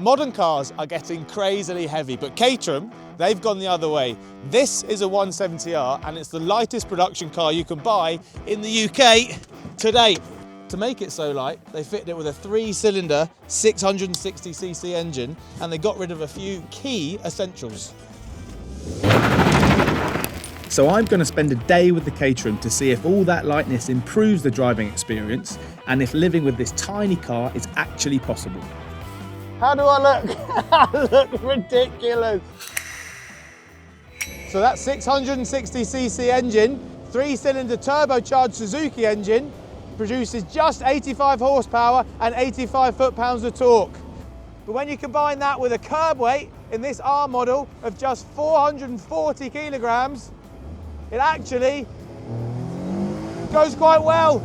Modern cars are getting crazily heavy, but Caterham, they've gone the other way. This is a 170R and it's the lightest production car you can buy in the UK today. To make it so light, they fitted it with a 3-cylinder 660cc engine and they got rid of a few key essentials. So I'm going to spend a day with the Caterham to see if all that lightness improves the driving experience and if living with this tiny car is actually possible. How do I look? I look ridiculous. So that 660cc engine, 3-cylinder turbocharged Suzuki engine, produces just 85 horsepower and 85 foot-pounds of torque. But when you combine that with a curb weight in this R model of just 440 kilograms, it actually goes quite well.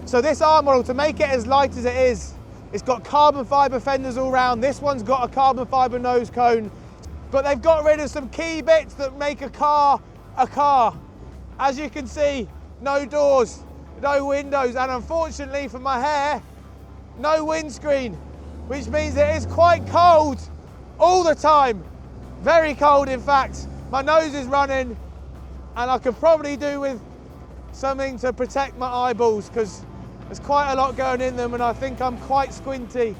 So this R model, to make it as light as it is, it's got carbon fibre fenders all round. This one's got a carbon fibre nose cone. But they've got rid of some key bits that make a car a car. As you can see, no doors, no windows, and unfortunately for my hair, no windscreen, which means it is quite cold all the time. Very cold, in fact. My nose is running, and I could probably do with something to protect my eyeballs because there's quite a lot going in them and I think I'm quite squinty.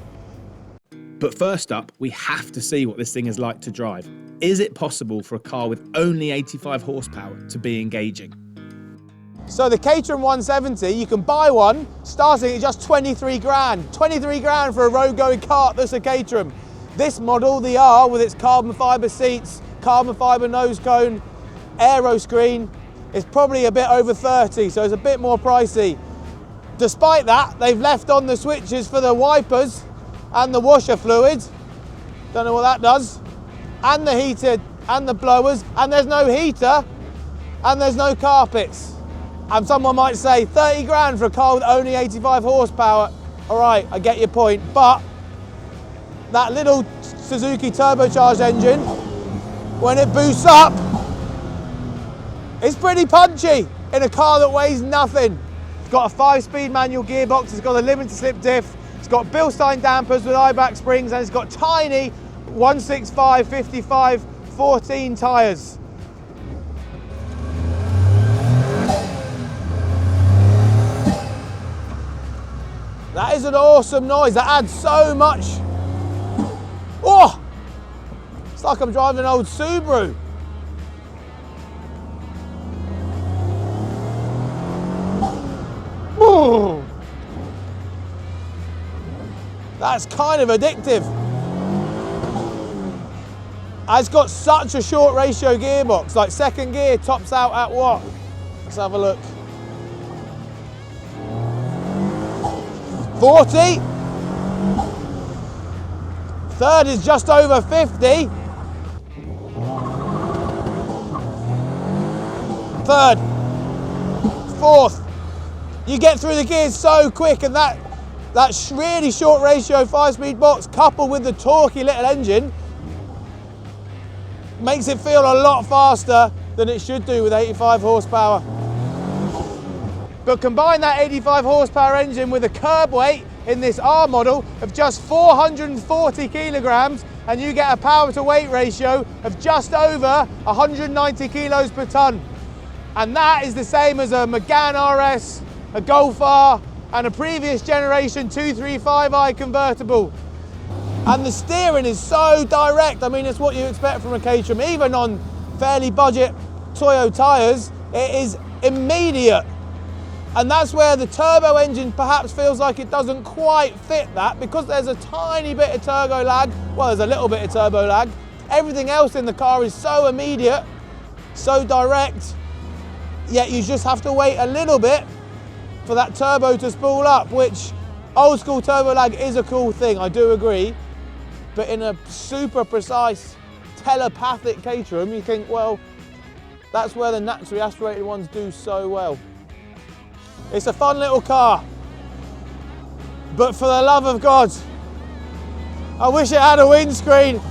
But first up, we have to see what this thing is like to drive. Is it possible for a car with only 85 horsepower to be engaging? So the Caterham 170, you can buy one starting at just 23 grand. 23 grand for a road-going cart that's a Caterham. This model, the R, with its carbon fibre seats, carbon fibre nose cone, aero screen, is probably a bit over 30, so it's a bit more pricey. Despite that, they've left on the switches for the wipers and the washer fluid. Don't know what that does. And the heated and the blowers, and there's no heater and there's no carpets. And someone might say 30 grand for a car with only 85 horsepower. All right, I get your point, but that little Suzuki turbocharged engine, when it boosts up, it's pretty punchy in a car that weighs nothing. It's got a 5-speed manual gearbox, it's got a limited slip diff, it's got Bilstein dampers with eye-back springs, and it's got tiny 165, 55, 14 tyres. That is an awesome noise, that adds so much. Oh! It's like I'm driving an old Subaru. Ooh. That's kind of addictive. It's got such a short ratio gearbox, like second gear tops out at what? Let's have a look. 40. Third is just over 50. Third. Fourth. You get through the gears so quick, and that really short ratio 5-speed box coupled with the torquey little engine makes it feel a lot faster than it should do with 85 horsepower. But combine that 85 horsepower engine with a curb weight in this R model of just 440 kilograms and you get a power to weight ratio of just over 190 kilos per tonne. And that is the same as a Megane RS, a Golf R and a previous generation 235i convertible. And the steering is so direct. I mean, it's what you expect from a Caterham. Even on fairly budget Toyo tyres, it is immediate. And that's where the turbo engine perhaps feels like it doesn't quite fit that, because there's a tiny bit of turbo lag. Well, there's a little bit of turbo lag. Everything else in the car is so immediate, so direct, yet you just have to wait a little bit for that turbo to spool up, which old school turbo lag is a cool thing, I do agree. But in a super precise telepathic Caterham, you think, well, that's where the naturally aspirated ones do so well. It's a fun little car, but for the love of God, I wish it had a windscreen.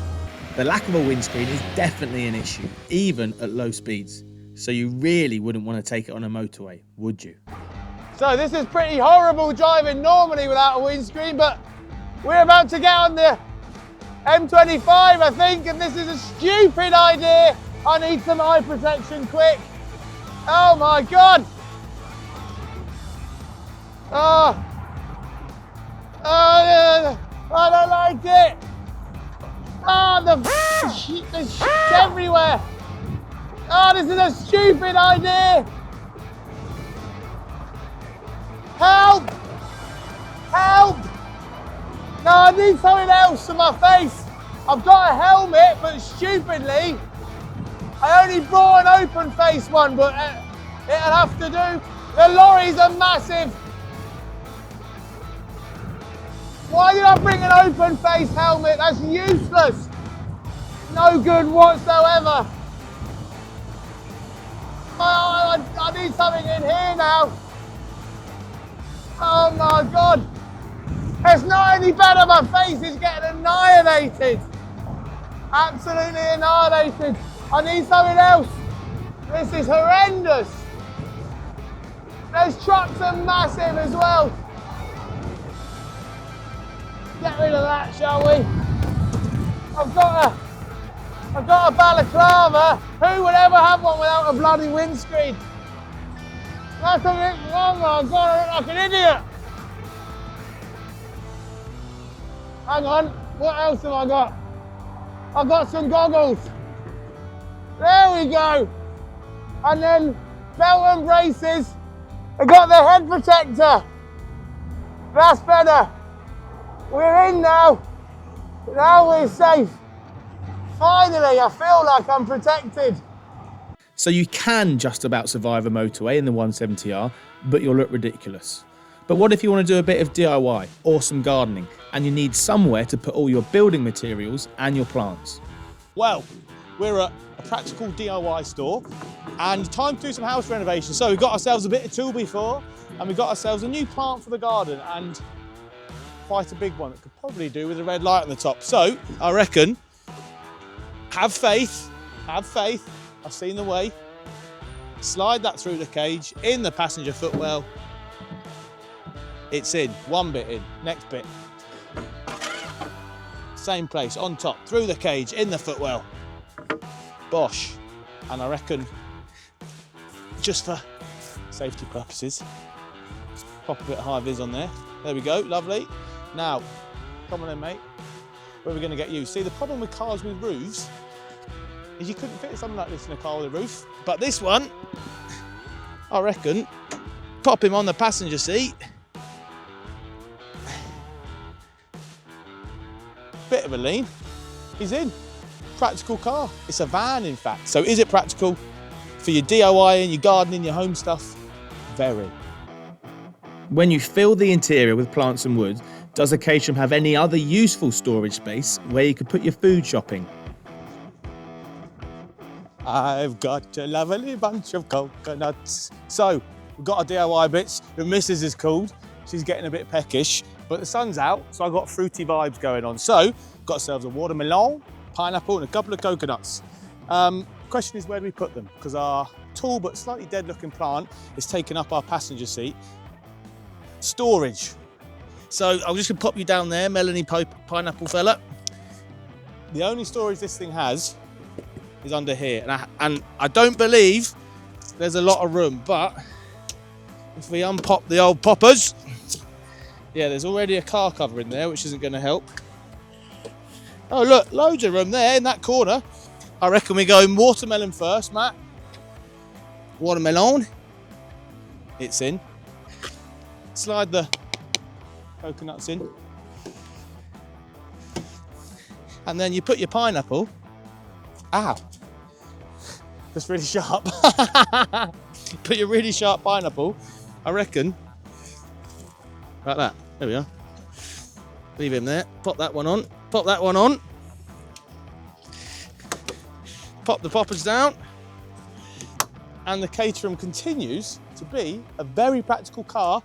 The lack of a windscreen is definitely an issue, even at low speeds. So you really wouldn't want to take it on a motorway, would you? So this is pretty horrible driving normally without a windscreen, but We're about to get on the M25, I think, and this is a stupid idea. I need some eye protection quick. Oh my God. Oh, I don't like it. Oh, there's shit everywhere. Oh, this is a stupid idea. Help! Help! No, I need something else for my face. I've got a helmet, but stupidly, I only brought an open face one, but it'll have to do. The lorries are massive. Why did I bring an open face helmet? That's useless. No good whatsoever. I need something in here now. Oh my God. It's not any better, my face is getting annihilated. Absolutely annihilated. I need something else. This is horrendous. Those trucks are massive as well. Get rid of that, shall we? I've got a balaclava. Who would ever have one without a bloody windscreen? Oh my God, I look like an idiot. Hang on, what else have I got? I've got some goggles. There we go. And then belt and braces. I got the head protector. That's better. We're in now. Now we're safe. Finally, I feel like I'm protected. So you can just about survive a motorway in the 170R, but you'll look ridiculous. But what if you want to do a bit of DIY or some gardening and you need somewhere to put all your building materials and your plants? Well, we're at a practical DIY store and time to do some house renovation. So we've got ourselves a bit of tool before and we've got ourselves a new plant for the garden and quite a big one that could probably do with a red light on the top. So I reckon, have faith, I've seen the way. Slide that through the cage, in the passenger footwell. It's in, one bit in, next bit. Same place, on top, through the cage, in the footwell. Bosh. And I reckon, just for safety purposes, pop a bit of high vis on there. There we go, lovely. Now, come on in, mate. Where are we going to get you? See, the problem with cars with roofs is you couldn't fit something like this in a car with a roof. But this one, I reckon, pop him on the passenger seat. Bit of a lean. He's in. Practical car. It's a van, in fact. So is it practical for your DIY and your gardening, your home stuff? Very. When you fill the interior with plants and wood, does a Caterham have any other useful storage space where you could put your food shopping? I've got a lovely bunch of coconuts. So, we've got our DIY bits. The missus is called. She's getting a bit peckish, but the sun's out, so I've got fruity vibes going on. So, got ourselves a watermelon, pineapple, and a couple of coconuts. Question is, where do we put them? Because our tall but slightly dead-looking plant is taking up our passenger seat. Storage. So, I'm just gonna pop you down there, Melanie pineapple fella. The only storage this thing has is under here, and I don't believe there's a lot of room, but if we unpop the old poppers, yeah, there's already a car cover in there, which isn't going to help. Oh look, loads of room there in that corner. I reckon we go watermelon first, Matt. Watermelon, it's in. Slide the coconuts in, and then you put your pineapple. Ow, that's really sharp. Put your really sharp pineapple, I reckon, like that. There we are. Leave him there. Pop that one on. Pop that one on. Pop the poppers down. And the Caterham continues to be a very practical car.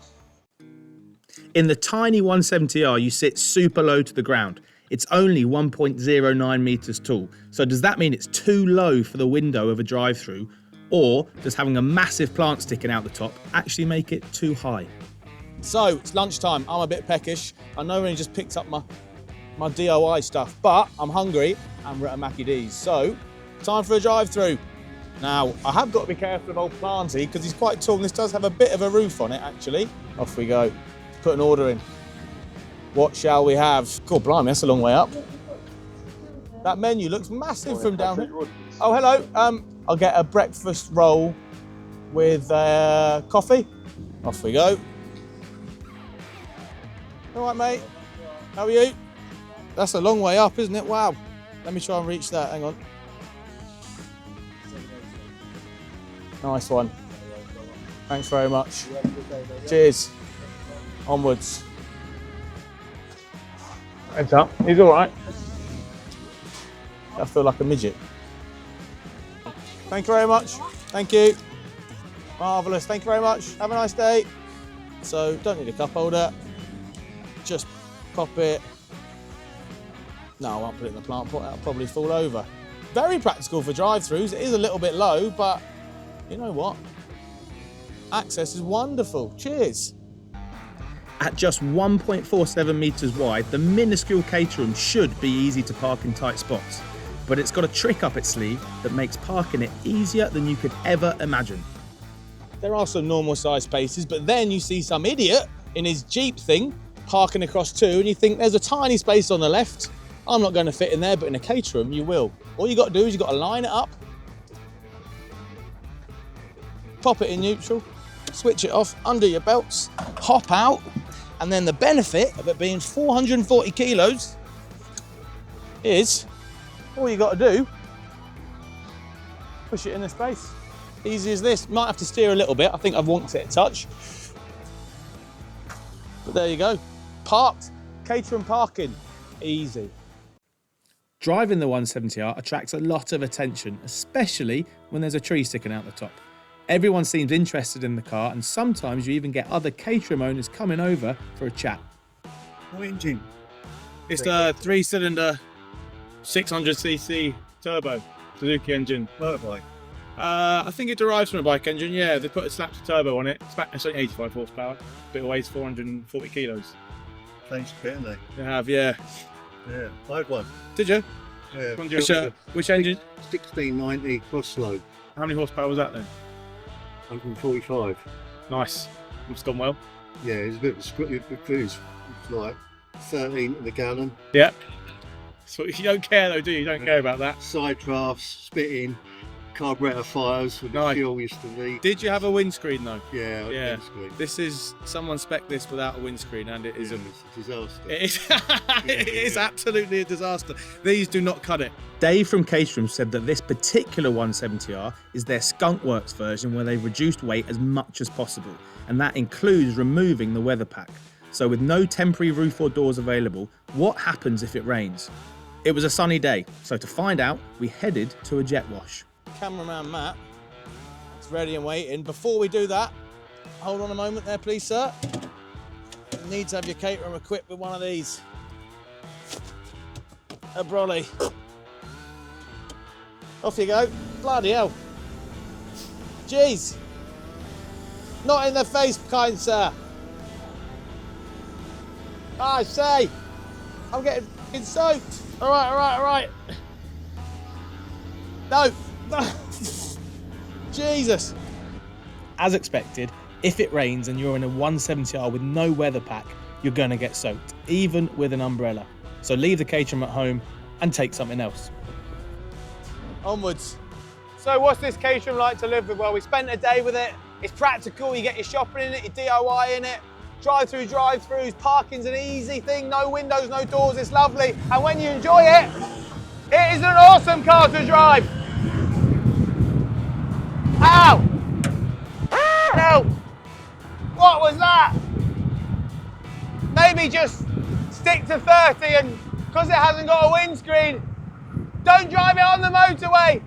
In the tiny 170R, you sit super low to the ground. It's only 1.09 metres tall. So does that mean it's too low for the window of a drive-thru? Or does having a massive plant sticking out the top actually make it too high? So it's lunchtime. I'm a bit peckish. I know I only just picked up my DIY stuff, but I'm hungry and we're at a Mackie D's. So time for a drive-through. Now, I have got to be careful of old Planty because he's quite tall and this does have a bit of a roof on it, actually. Off we go. Put an order in. What shall we have? God blimey, that's a long way up. That menu looks massive from down here. Oh, hello. I'll get a breakfast roll with coffee. Off we go. All right, mate. How are you? That's a long way up, isn't it? Wow. Let me try and reach that. Hang on. Nice one. Thanks very much. Cheers. Onwards. Heads up. He's all right. I feel like a midget. Thank you very much. Thank you. Marvellous. Thank you very much. Have a nice day. So, don't need a cup holder. Just pop it. No, I won't put it in the plant pot. That'll probably fall over. Very practical for drive-throughs. It is a little bit low, but you know what? Access is wonderful. Cheers. At just 1.47 metres wide, the minuscule Caterham should be easy to park in tight spots. But it's got a trick up its sleeve that makes parking it easier than you could ever imagine. There are some normal sized spaces, but then you see some idiot in his Jeep thing parking across two and you think there's a tiny space on the left. I'm not going to fit in there, but in a Caterham you will. All you got to do is you've got to line it up, pop it in neutral, switch it off under your belts, hop out, and then the benefit of it being 440 kilos is all you got to do, push it in the space. Easy as this. Might have to steer a little bit. I think I've wonked it a touch. But there you go. Parked. Caterham parking. Easy. Driving the 170R attracts a lot of attention, especially when there's a tree sticking out the top. Everyone seems interested in the car, and sometimes you even get other Caterham owners coming over for a chat. What engine? It's the 3-cylinder 600cc turbo Suzuki engine. Motorbike. I think it derives from a bike engine, yeah. They put a slapped turbo on it. It's only 85 horsepower, but it weighs 440 kilos. Changed a bit, haven't They have, yeah. they? Yeah. I had one. Did you? Yeah. Which engine? 1690 cross-slow. How many horsepower was that then? 145. Nice. It's gone well. Yeah, it's a bit of a squid. It's like 13 to the gallon. Yep. So you don't care though, do you? You don't care about that. Side drafts, spitting, carburetor fires with the Nice. fuel used to leak. Did you have a windscreen though? Yeah, Yeah. windscreen. This is, someone spec'd this without a windscreen and it is It's a disaster. It is, it is absolutely a disaster. These do not cut it. Dave from Caterham said that this particular 170R is their Skunk Works version where they've reduced weight as much as possible, and that includes removing the weather pack. So with no temporary roof or doors available, what happens if it rains? It was a sunny day, so to find out, we headed to a jet wash. Cameraman Matt is ready and waiting. Before we do that, hold on a moment there please, sir. You need to have your Caterham equipped with one of these. A brolly. Off you go. Bloody hell. Jeez. Not in the face, kind sir. I say. I'm getting f***ing soaked. All right. No. Jesus. As expected, if it rains and you're in a 170R with no weather pack, you're going to get soaked, even with an umbrella. So leave the Caterham at home and take something else. Onwards. So what's this Caterham like to live with? Well, we spent a day with it. It's practical. You get your shopping in it, your DIY in it. Drive-throughs, parking's an easy thing. No windows, no doors, it's lovely. And when you enjoy it, it is an awesome car to drive. Ow! No! What was that? Maybe just stick to 30 and because it hasn't got a windscreen, don't drive it on the motorway.